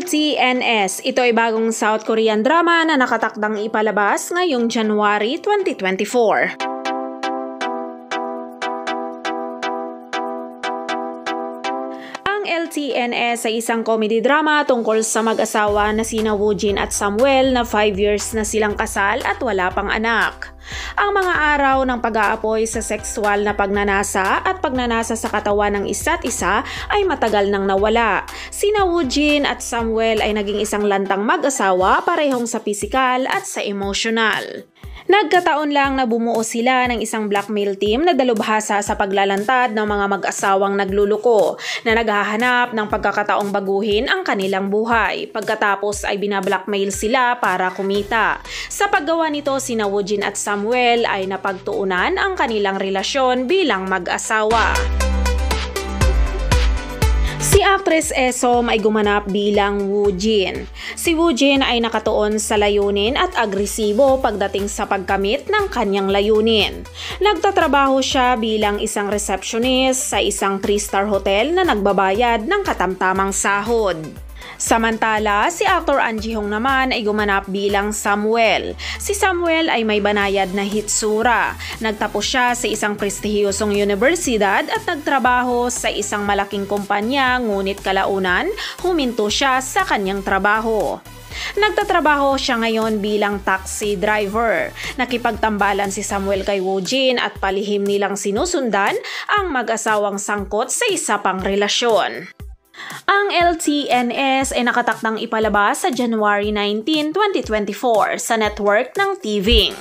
LTNS. Ito ay bagong South Korean drama na nakatakdang ipalabas ngayong January 2024. LTNS ay isang comedy drama tungkol sa mag-asawa na sina Woojin at Samuel na 5 years na silang kasal at wala pang anak. Ang mga araw ng pag-aapoy sa sexual na pagnanasa at pagnanasa sa katawan ng isa't isa ay matagal nang nawala. Sina Woojin at Samuel ay naging isang lantang mag-asawa parehong sa pisikal at sa emosyonal. Nagkataon lang na bumuo sila ng isang blackmail team na dalubhasa sa paglalantad ng mga mag-asawang nagluluko na naghahanap ng pagkakataong baguhin ang kanilang buhay. Pagkatapos ay binablackmail sila para kumita. Sa paggawa nito, sina Woojin at Samuel ay napagtuunan ang kanilang relasyon bilang mag-asawa. Si actress Esom ay gumanap bilang Woojin. Si Woojin ay nakatuon sa layunin at agresibo pagdating sa pagkamit ng kanyang layunin. Nagtatrabaho siya bilang isang receptionist sa isang 3-star hotel na nagbabayad ng katamtamang sahod. Samantala, si actor An Ji-hong naman ay gumanap bilang Samuel. Si Samuel ay may banayad na hitsura. Nagtapos siya sa isang prestihiyosong universidad at nagtrabaho sa isang malaking kumpanya, ngunit kalaunan huminto siya sa kanyang trabaho. Nagtatrabaho siya ngayon bilang taxi driver. Nakipagtambalan si Samuel kay Woojin at palihim nilang sinusundan ang mag-asawang sangkot sa isa pang relasyon. Ang LTNS ay nakatakdang ipalabas sa January 19, 2024 sa network ng TVING.